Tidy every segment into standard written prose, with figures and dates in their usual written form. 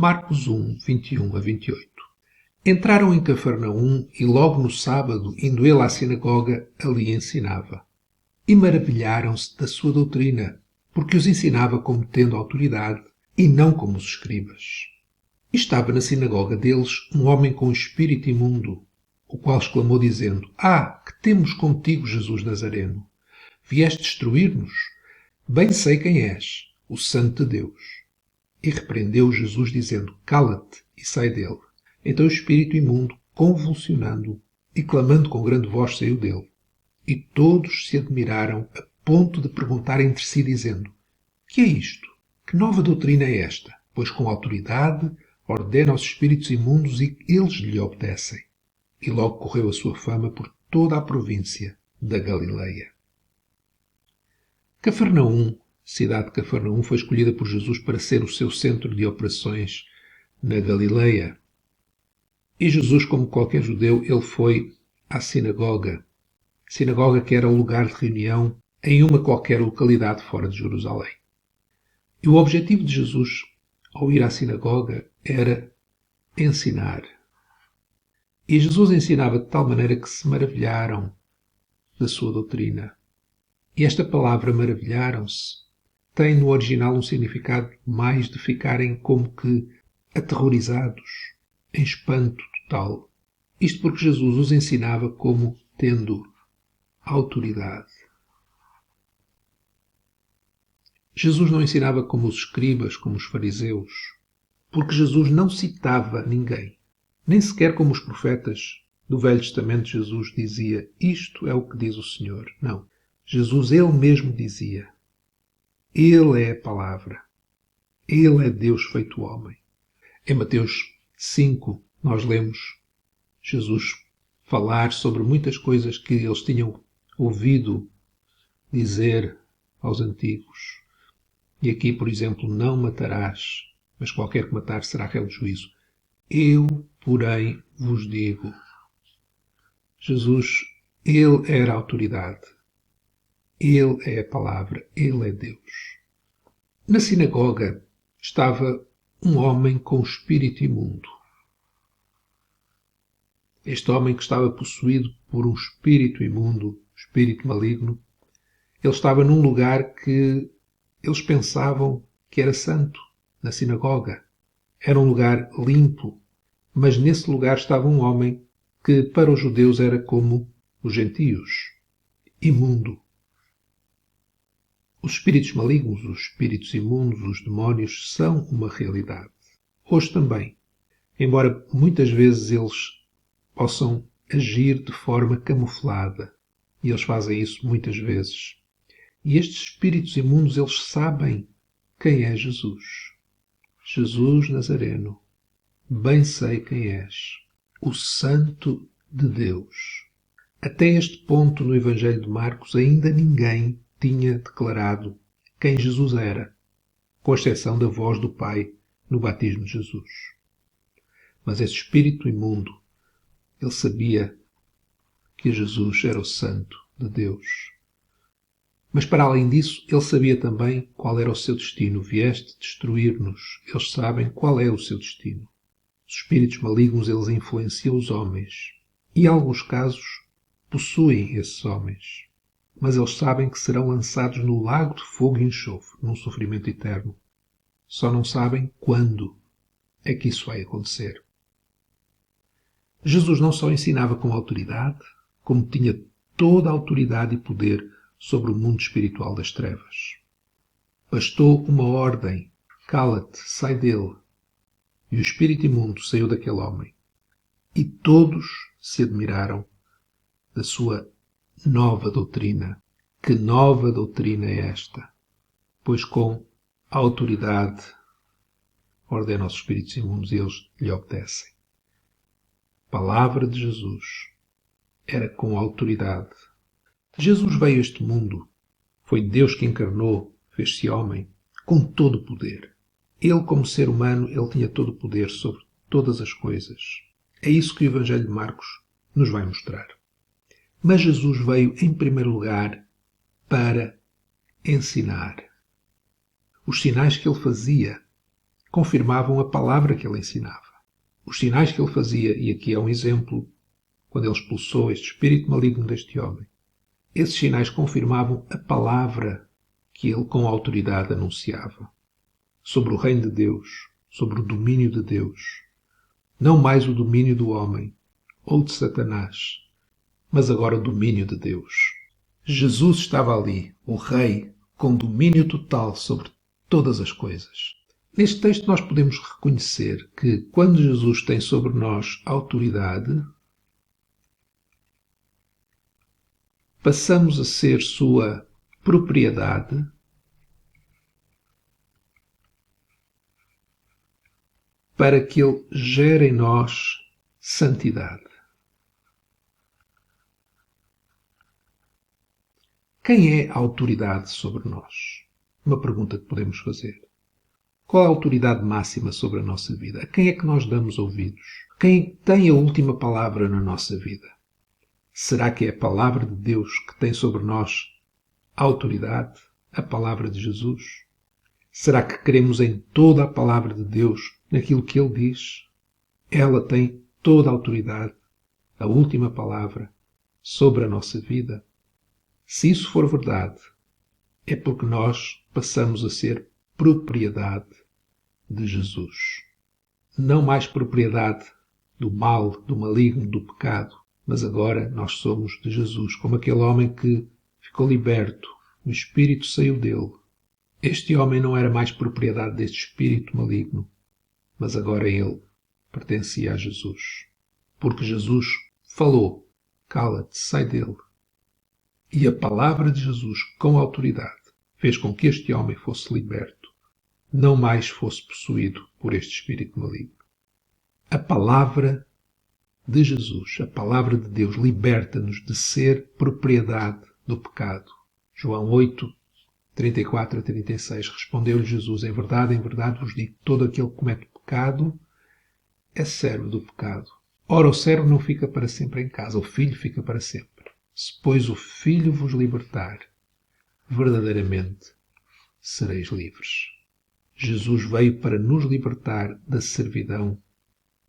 Marcos 1, 21 a 28. Entraram em Cafarnaum e logo no sábado, indo ele à sinagoga, ali ensinava. E maravilharam-se da sua doutrina, porque os ensinava como tendo autoridade e não como os escribas. E estava na sinagoga deles um homem com espírito imundo, o qual exclamou dizendo: que temos contigo, Jesus Nazareno? Vieste destruir-nos? Bem sei quem és, o Santo de Deus. E repreendeu Jesus dizendo: Cala-te e sai dele. Então o espírito imundo, convulsionando e clamando com grande voz, saiu dele. E todos se admiraram a ponto de perguntar entre si dizendo: Que é isto? Que nova doutrina é esta? Pois com autoridade ordena aos espíritos imundos e eles lhe obedecem. E logo correu a sua fama por toda a província da Galileia. Cafarnaum, cidade de Cafarnaum, foi escolhida por Jesus para ser o seu centro de operações na Galileia. E Jesus, como qualquer judeu, ele foi à sinagoga. Sinagoga que era o lugar de reunião em uma qualquer localidade fora de Jerusalém. E o objetivo de Jesus, ao ir à sinagoga, era ensinar. E Jesus ensinava de tal maneira que se maravilharam da sua doutrina. E esta palavra maravilharam-se tem no original um significado mais de ficarem como que aterrorizados, em espanto total. Isto porque Jesus os ensinava como tendo autoridade. Jesus não ensinava como os escribas, como os fariseus, porque Jesus não citava ninguém. Nem sequer como os profetas do Velho Testamento Jesus dizia: isto é o que diz o Senhor. Não. Jesus ele mesmo dizia. Ele é a palavra. Ele é Deus feito homem. Em Mateus 5 nós lemos Jesus falar sobre muitas coisas que eles tinham ouvido dizer aos antigos. E aqui, por exemplo, não matarás, mas qualquer que matar será réu de juízo. Eu, porém, vos digo. Jesus, ele era a autoridade. Ele é a palavra. Ele é Deus. Na sinagoga estava um homem com espírito imundo. Este homem que estava possuído por um espírito imundo, espírito maligno, ele estava num lugar que eles pensavam que era santo, na sinagoga. Era um lugar limpo, mas nesse lugar estava um homem que para os judeus era como os gentios, imundo. Os espíritos malignos, os espíritos imundos, os demónios são uma realidade. Hoje também, embora muitas vezes eles possam agir de forma camuflada, e eles fazem isso muitas vezes. E estes espíritos imundos, eles sabem quem é Jesus. Jesus Nazareno, bem sei quem és, o Santo de Deus. Até este ponto no Evangelho de Marcos ainda ninguém tinha declarado quem Jesus era, com exceção da voz do Pai no batismo de Jesus. Mas esse espírito imundo, ele sabia que Jesus era o Santo de Deus. Mas para além disso, ele sabia também qual era o seu destino. Vieste destruir-nos. Eles sabem qual é o seu destino. Os espíritos malignos, eles influenciam os homens. E em alguns casos, possuem esses homens. Mas eles sabem que serão lançados no lago de fogo e enxofre, num sofrimento eterno. Só não sabem quando é que isso vai acontecer. Jesus não só ensinava com autoridade, como tinha toda a autoridade e poder sobre o mundo espiritual das trevas. Bastou uma ordem: cala-te, sai dele. E o espírito imundo saiu daquele homem. E todos se admiraram da sua nova doutrina. Que nova doutrina é esta? Pois com a autoridade ordena aos espíritos imundos e eles lhe obedecem. A palavra de Jesus era com autoridade. Jesus veio a este mundo. Foi Deus que encarnou, fez-se homem, com todo o poder. Ele, como ser humano, ele tinha todo o poder sobre todas as coisas. É isso que o Evangelho de Marcos nos vai mostrar. Mas Jesus veio, em primeiro lugar, para ensinar. Os sinais que ele fazia confirmavam a palavra que ele ensinava. Os sinais que ele fazia, e aqui é um exemplo, quando ele expulsou este espírito maligno deste homem, esses sinais confirmavam a palavra que ele com autoridade anunciava sobre o reino de Deus, sobre o domínio de Deus, não mais o domínio do homem ou de Satanás, mas agora o domínio de Deus. Jesus estava ali, o Rei, com domínio total sobre todas as coisas. Neste texto nós podemos reconhecer que quando Jesus tem sobre nós autoridade, passamos a ser sua propriedade para que ele gere em nós santidade. Quem é a autoridade sobre nós? Uma pergunta que podemos fazer. Qual é a autoridade máxima sobre a nossa vida? A quem é que nós damos ouvidos? Quem tem a última palavra na nossa vida? Será que é a palavra de Deus que tem sobre nós a autoridade? A palavra de Jesus? Será que cremos em toda a palavra de Deus, naquilo que Ele diz? Ela tem toda a autoridade, a última palavra, sobre a nossa vida? Se isso for verdade, é porque nós passamos a ser propriedade de Jesus. Não mais propriedade do mal, do maligno, do pecado, mas agora nós somos de Jesus, como aquele homem que ficou liberto, o espírito saiu dele. Este homem não era mais propriedade deste espírito maligno, mas agora ele pertencia a Jesus. Porque Jesus falou, cala-te, sai dele. E a palavra de Jesus, com autoridade, fez com que este homem fosse liberto, não mais fosse possuído por este espírito maligno. A palavra de Jesus, a palavra de Deus, liberta-nos de ser propriedade do pecado. João 8, 34 a 36. Respondeu-lhe Jesus, em verdade vos digo, todo aquele que comete pecado é servo do pecado. Ora, o servo não fica para sempre em casa, o filho fica para sempre. Se, pois, o Filho vos libertar, verdadeiramente sereis livres. Jesus veio para nos libertar da servidão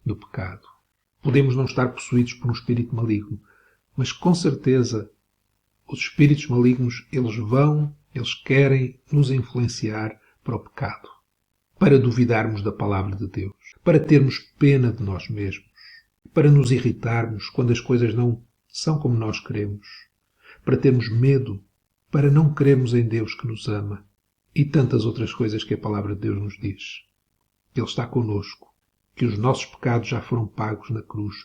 do pecado. Podemos não estar possuídos por um espírito maligno, mas com certeza os espíritos malignos, eles querem nos influenciar para o pecado, para duvidarmos da palavra de Deus, para termos pena de nós mesmos, para nos irritarmos quando as coisas não são como nós queremos, para termos medo, para não crermos em Deus que nos ama e tantas outras coisas que a palavra de Deus nos diz. Que Ele está conosco, que os nossos pecados já foram pagos na cruz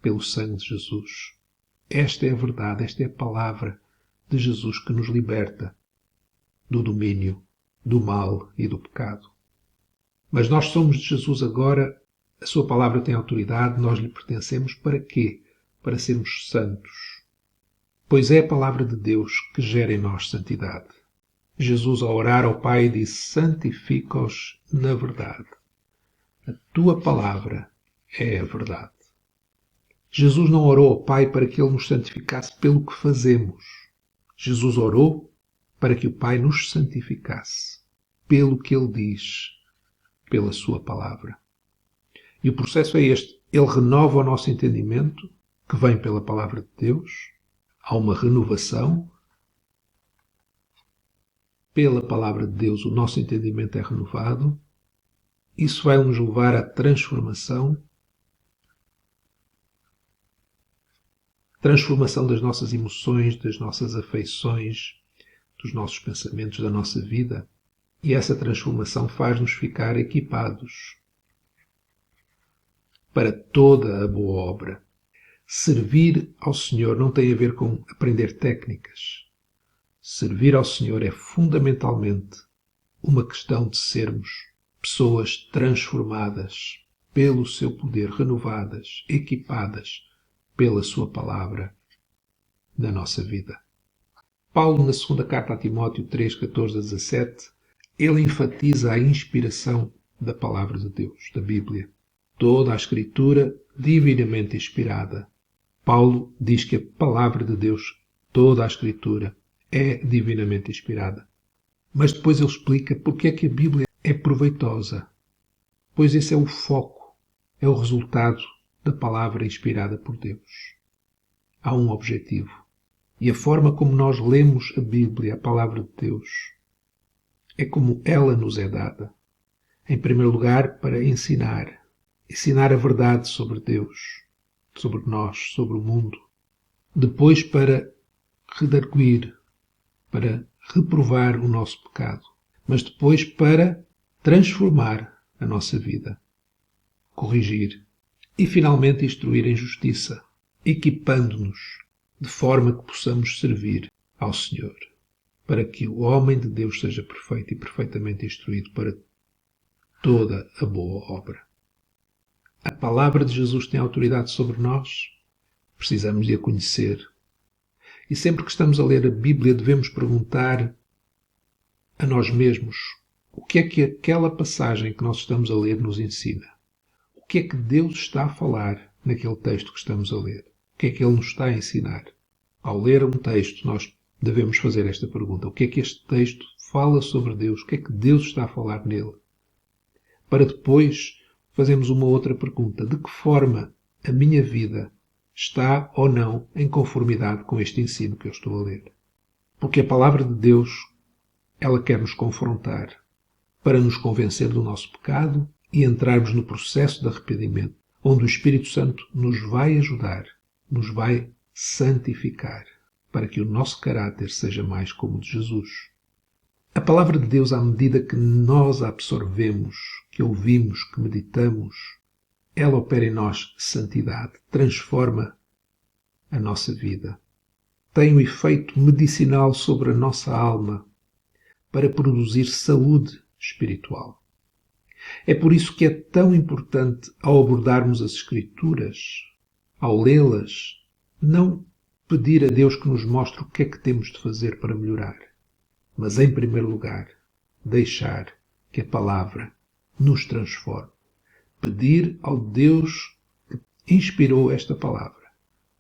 pelo sangue de Jesus. Esta é a verdade, esta é a palavra de Jesus que nos liberta do domínio, do mal e do pecado. Mas nós somos de Jesus agora, a sua palavra tem autoridade, nós lhe pertencemos para quê? Para sermos santos. Pois é a palavra de Deus que gera em nós santidade. Jesus, ao orar ao Pai, disse, santifica-os na verdade. A tua palavra é a verdade. Jesus não orou ao Pai para que Ele nos santificasse pelo que fazemos. Jesus orou para que o Pai nos santificasse pelo que Ele diz, pela sua palavra. E o processo é este. Ele renova o nosso entendimento, que vem pela palavra de Deus. Há uma renovação. Pela palavra de Deus o nosso entendimento é renovado. Isso vai nos levar à transformação das nossas emoções, das nossas afeições, dos nossos pensamentos, da nossa vida. E essa transformação faz-nos ficar equipados para toda a boa obra. Servir ao Senhor não tem a ver com aprender técnicas. Servir ao Senhor é fundamentalmente uma questão de sermos pessoas transformadas pelo seu poder, renovadas, equipadas pela sua palavra na nossa vida. Paulo, na segunda carta a Timóteo 3, 14 a 17, ele enfatiza a inspiração da palavra de Deus, da Bíblia. Toda a Escritura divinamente inspirada. Paulo diz que a palavra de Deus, toda a Escritura, é divinamente inspirada. Mas depois ele explica porque é que a Bíblia é proveitosa. pois esse é o foco, é o resultado da palavra inspirada por Deus. Há um objetivo. E a forma como nós lemos a Bíblia, a palavra de Deus, é como ela nos é dada. Em primeiro lugar, para ensinar. Ensinar a verdade sobre Deus, sobre nós, sobre o mundo. Depois, para redarguir, para reprovar o nosso pecado. Mas depois, para transformar a nossa vida. Corrigir. E, finalmente, instruir em justiça, equipando-nos de forma que possamos servir ao Senhor, para que o homem de Deus seja perfeito e perfeitamente instruído para toda a boa obra. A palavra de Jesus tem autoridade sobre nós? Precisamos de a conhecer. E sempre que estamos a ler a Bíblia devemos perguntar a nós mesmos o que é que aquela passagem que nós estamos a ler nos ensina. O que é que Deus está a falar naquele texto que estamos a ler? O que é que Ele nos está a ensinar? Ao ler um texto, nós devemos fazer esta pergunta. O que é que este texto fala sobre Deus? O que é que Deus está a falar nele? Para depois fazermos uma outra pergunta. De que forma a minha vida está ou não em conformidade com este ensino que eu estou a ler? Porque a palavra de Deus, ela quer nos confrontar para nos convencer do nosso pecado e entrarmos no processo de arrependimento, onde o Espírito Santo nos vai ajudar, nos vai santificar, para que o nosso caráter seja mais como o de Jesus. A palavra de Deus, à medida que nós a absorvemos, que ouvimos, que meditamos, ela opera em nós santidade, transforma a nossa vida. Tem um efeito medicinal sobre a nossa alma para produzir saúde espiritual. É por isso que é tão importante, ao abordarmos as Escrituras, ao lê-las, não pedir a Deus que nos mostre o que é que temos de fazer para melhorar, mas, em primeiro lugar, deixar que a palavra nos transforme. Pedir ao Deus que inspirou esta palavra,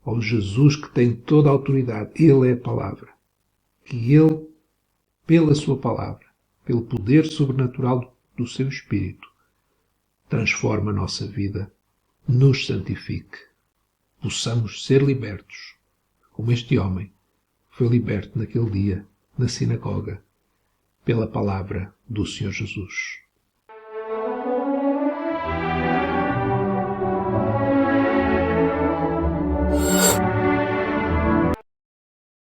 ao Jesus que tem toda a autoridade, Ele é a palavra, que Ele, pela sua palavra, pelo poder sobrenatural do seu Espírito, transforme a nossa vida, nos santifique, possamos ser libertos, como este homem foi liberto naquele dia, na sinagoga, pela palavra do Senhor Jesus.